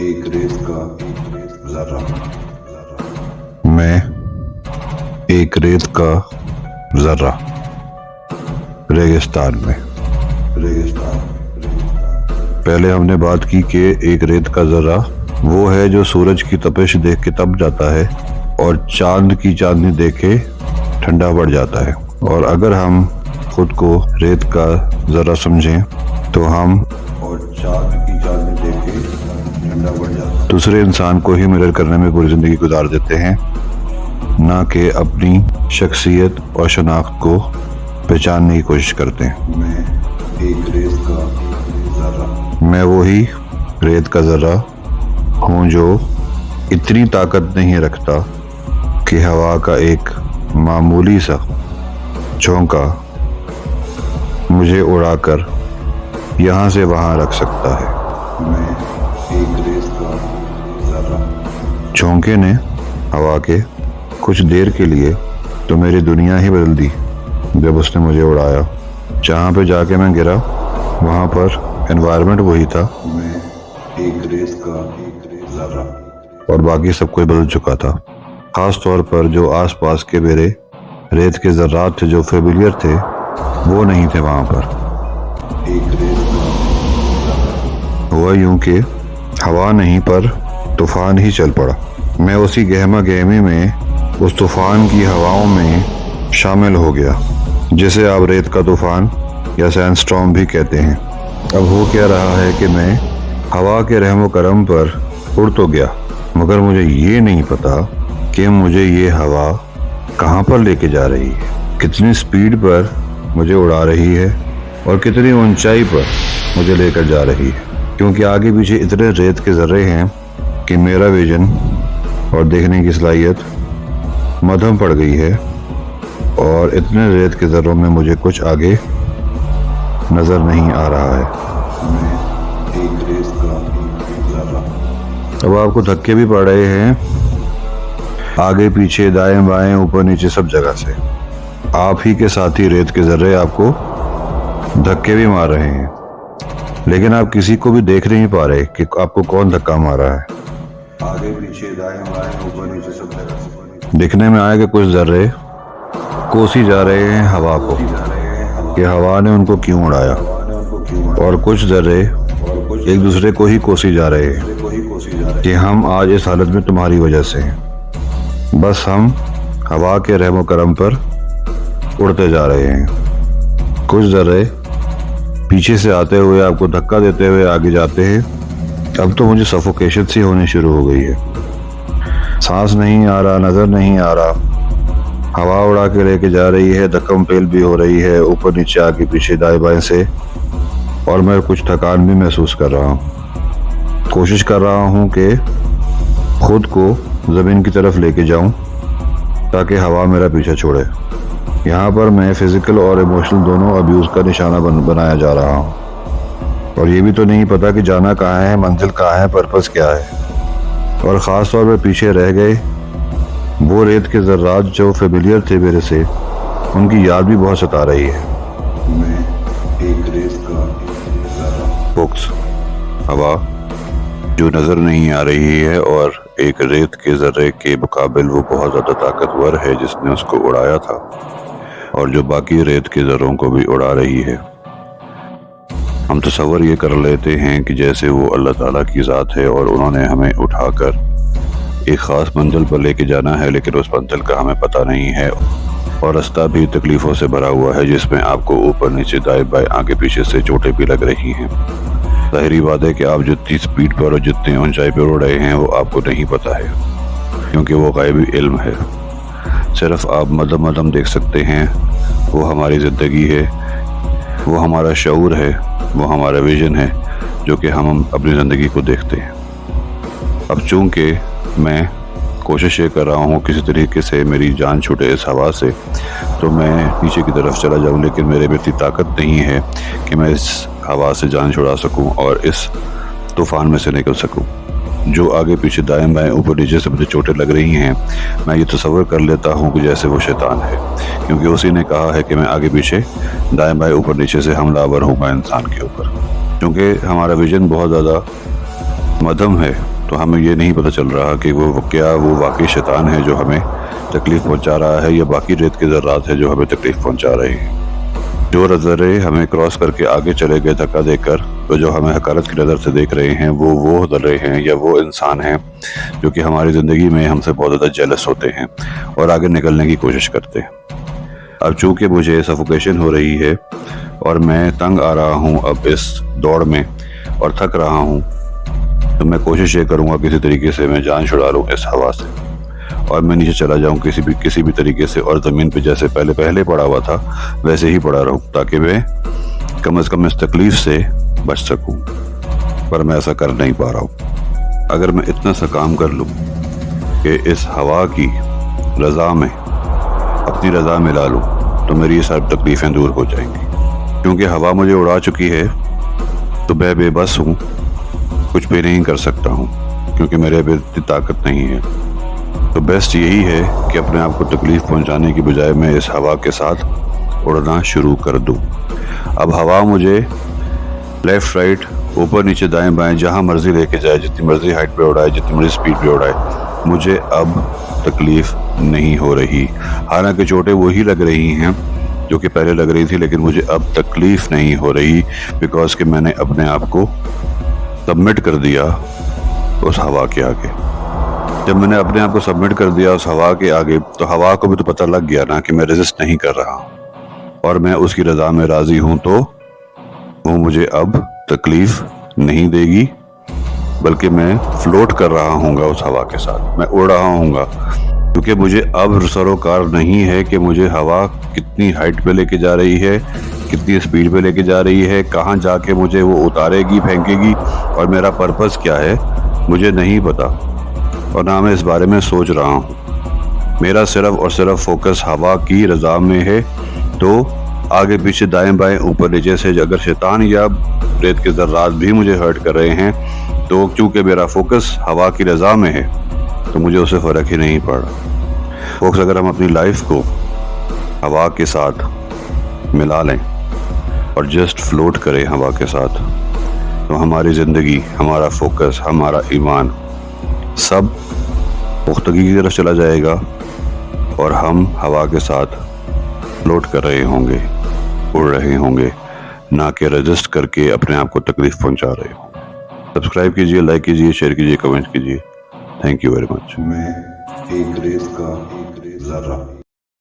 एक रेत का जर्रा। मैं एक रेत का जर्रा रेगिस्तान में। पहले हमने बात की कि एक रेत का जर्रा वो है जो सूरज की तपिश देख के तप जाता है और चांद की चांदनी देख के ठंडा पड़ जाता है। और अगर हम खुद को रेत का जर्रा समझें तो हम और चांद की चांदनी देख के ठंडा पड़ जाता है। दूसरे इंसान को ही मिरर करने में पूरी जिंदगी गुजार देते हैं, ना कि अपनी शख्सियत और शनाख्त को पहचानने की कोशिश करते हैं। मैं एक रेत का जर्रा। मैं वही रेत का जर्रा हूँ जो इतनी ताकत नहीं रखता कि हवा का एक मामूली सा झोंका मुझे उड़ाकर यहाँ से वहाँ रख सकता है। मैं एक रेत का जर्रा। झोंके ने हवा के कुछ देर के लिए तो मेरी दुनिया ही बदल दी जब उसने मुझे उड़ाया। जहाँ पे जाके मैं गिरा वहाँ पर एनवायरनमेंट वही था मैं एक रेत का जर्रा। और बाकी सब कुछ बदल चुका था। खास तौर पर जो आसपास के मेरे रेत के जर्रात थे जो फेमिलियर थे वो नहीं थे वहाँ पर। एक रेत का हुआ यूं कि हवा नहीं पर तूफान ही चल पड़ा। मैं उसी गहमा गहमी में उस तूफान की हवाओं में शामिल हो गया जिसे आप रेत का तूफान या सैंडस्टॉर्म भी कहते हैं। अब हो क्या रहा है कि मैं हवा के रहमो करम पर उड़ तो गया, मगर मुझे ये नहीं पता कि मुझे ये हवा कहाँ पर लेके जा रही है, कितनी स्पीड पर मुझे उड़ा रही है और कितनी ऊंचाई पर मुझे लेकर जा रही है। क्योंकि आगे पीछे इतने रेत के जर्रे हैं कि मेरा विजन और देखने की सलाहियत मध्यम पड़ गई है और इतने रेत के जर्रों में मुझे कुछ आगे नजर नहीं आ रहा है। मैं एक रेत का जर्रा। अब आपको धक्के भी पड़ रहे हैं आगे पीछे दाएं बाएं ऊपर नीचे सब जगह से। आप ही के साथी रेत के जर्रे आपको धक्के भी मार रहे हैं, लेकिन आप किसी को भी देख नहीं पा रहे कि आपको कौन धक्का मार रहा है। आगे पीछे दाएं बाएं ऊपर नीचे सब जगह दिखने में आया कि कुछ जर्रे कोसी जा रहे हैं हवा को कि हवा ने उनको क्यों उड़ाया, और कुछ जर्रे एक दूसरे को ही कोसी जा रहे हैं कि हम आज इस हालत में तुम्हारी वजह से हैं। बस हम हवा के रहमो करम पर उड़ते जा रहे हैं। कुछ जर्रे पीछे से आते हुए आपको धक्का देते हुए आगे जाते हैं। अब तो मुझे सफोकेशन सी होनी शुरू हो गई है। सांस नहीं आ रहा, नजर नहीं आ रहा। हवा उड़ा के लेके जा रही है, धक्कम पेल भी हो रही है ऊपर नीचे आगे पीछे दाएं बाएं से, और मैं कुछ थकान भी महसूस कर रहा हूँ। कोशिश कर रहा हूँ कि खुद को जमीन की तरफ लेके जाऊं ताकि हवा मेरा पीछा छोड़े। यहाँ पर मैं फिजिकल और इमोशनल दोनों अब्यूज का निशाना बनाया जा रहा हूँ, और ये भी तो नहीं पता कि जाना कहाँ है, मंजिल कहाँ है, पर्पस क्या है। और ख़ास तौर पर पीछे रह गए वो रेत के जर्रात जो फेमिलियर थे मेरे से, उनकी याद भी बहुत सता रही है। मैं एक रेत का जर्रा। बुक्स हवा जो नज़र नहीं आ रही है और एक रेत के जर्रे के मुकाबिल वो बहुत ज़्यादा ताकतवर है जिसने उसको उड़ाया था, और जो बाकी रेत के जर्रों को भी उड़ा रही है। हम तसव्वुर ये कर लेते हैं कि जैसे वो अल्लाह ताला की ज़ात है और उन्होंने हमें उठाकर एक ख़ास मंजिल पर लेके जाना है, लेकिन उस मंजिल का हमें पता नहीं है और रास्ता भी तकलीफ़ों से भरा हुआ है जिसमें आपको ऊपर नीचे दाएं बाएं आगे पीछे से चोटें भी लग रही हैं। ज़ाहिरी बात है कि आप जितनी स्पीड पर और जितनी ऊंचाई पर उड़ रहे हैं वो आपको नहीं पता है, क्योंकि वो गायबी इल्म है। सिर्फ आप मदम मदम देख सकते हैं। वो हमारी ज़िंदगी है, वो हमारा शऊर है, वो हमारा विजन है जो कि हम अपनी ज़िंदगी को देखते हैं। अब चूँकि मैं कोशिश ये कर रहा हूँ किसी तरीके से मेरी जान छूटे इस हवा से, तो मैं नीचे की तरफ चला जाऊँ, लेकिन मेरे में इतनी ताकत नहीं है कि मैं इस हवा से जान छुड़ा सकूँ और इस तूफ़ान में से निकल सकूँ। जो आगे पीछे दाएं बाएं ऊपर नीचे से मुझे चोटें लग रही हैं, मैं ये तसव्वुर कर लेता हूँ कि जैसे वो शैतान है, क्योंकि उसी ने कहा है कि मैं आगे पीछे दाएं बाएं ऊपर नीचे से हमलावर हूँ इंसान के ऊपर। क्योंकि हमारा विजन बहुत ज़्यादा मध्यम है تو ہمیں یہ نہیں پتہ چل رہا کہ وہ واقعی شیطان ہے جو ہمیں تکلیف پہنچا رہا ہے یا باقی ریت کے ذرات ہے جو ہمیں تکلیف پہنچا رہے ہیں۔ جو ذرے ہمیں کراس کر کے آگے چلے گئے دھکا دے کر، تو جو ہمیں حقارت کی نظر سے دیکھ رہے ہیں وہ ذرے ہیں یا وہ انسان ہیں جو کہ ہماری زندگی میں ہم سے بہت زیادہ جیلس ہوتے ہیں اور آگے نکلنے کی کوشش کرتے ہیں۔ اب چونکہ مجھے سفوکیشن ہو رہی ہے اور میں تنگ آ رہا ہوں اب اس دوڑ میں اور تھک رہا ہوں، تو میں کوشش یہ کروں گا کسی طریقے سے میں جان چھڑا لوں اس ہوا سے اور میں نیچے چلا جاؤں کسی بھی طریقے سے، اور زمین پہ جیسے پہلے پڑا ہوا تھا ویسے ہی پڑا رہوں، تاکہ میں کم از کم اس تکلیف سے بچ سکوں۔ پر میں ایسا کر نہیں پا رہا ہوں۔ اگر میں اتنا سا کام کر لوں کہ اس ہوا کی رضا میں اپنی رضا ملا لوں، تو میری یہ ساری تکلیفیں دور ہو جائیں گی۔ کیونکہ ہوا مجھے اڑا چکی ہے تو میں بے بس ہوں، کچھ بھی نہیں کر سکتا ہوں کیونکہ میرے پہ اتنی طاقت نہیں ہے۔ تو بیسٹ یہی ہے کہ اپنے آپ کو تکلیف پہنچانے کی بجائے میں اس ہوا کے ساتھ اڑنا شروع کر دوں۔ اب ہوا مجھے لیفٹ رائٹ، اوپر نیچے دائیں بائیں جہاں مرضی لے کے جائے، جتنی مرضی ہائٹ پہ اڑائے، جتنی مرضی سپیڈ پہ اڑائے، مجھے اب تکلیف نہیں ہو رہی۔ حالانکہ چوٹیں وہی لگ رہی ہیں جو کہ پہلے لگ رہی تھی، لیکن مجھے اب تکلیف نہیں ہو رہی بیکاز کہ میں نے اپنے آپ کو سبمٹ کر دیا اس ہوا کے آگے۔ جب میں نے اپنے آپ کو سبمٹ کر دیا اس ہوا کے آگے، تو ہوا کو بھی تو پتہ لگ گیا نا کہ میں ریزسٹ نہیں کر رہا ہوں اور میں اس کی رضا میں راضی ہوں، تو وہ مجھے اب تکلیف نہیں دے گی، بلکہ میں فلوٹ کر رہا ہوں گا اس ہوا کے ساتھ، میں اڑ رہا ہوں گا۔ کیونکہ مجھے اب سروکار نہیں ہے کہ مجھے ہوا کتنی ہائٹ پہ لے کے جا رہی ہے، کتنی سپیڈ پہ لے کے جا رہی ہے، کہاں جا کے مجھے وہ اتارے گی، پھینکے گی، اور میرا پرپس کیا ہے مجھے نہیں پتا، اور نہ میں اس بارے میں سوچ رہا ہوں۔ میرا صرف اور صرف فوکس ہوا کی رضا میں ہے۔ تو آگے پیچھے دائیں بائیں اوپر نیچے سے اگر شیطان یا ریت کے ذرات بھی مجھے ہرٹ کر رہے ہیں، تو چونکہ میرا فوکس ہوا کی رضا میں ہے تو مجھے اسے فرق ہی نہیں پڑ رہا۔ فوکس اگر ہم اپنی لائف کو ہوا کے ساتھ ملا لیں اور جسٹ فلوٹ کریں ہوا کے ساتھ، تو ہماری زندگی، ہمارا فوکس، ہمارا ایمان سب پختگی کی طرف چلا جائے گا اور ہم ہوا کے ساتھ فلوٹ کر رہے ہوں گے، اڑ رہے ہوں گے، نہ کہ رجسٹ کر کے اپنے آپ کو تکلیف پہنچا رہے ہوں۔ سبسکرائب کیجئے، لائک کیجئے، شیئر کیجئے، کمنٹ کیجئے۔ Thank you very much. میں ایک ریت کا ذرہ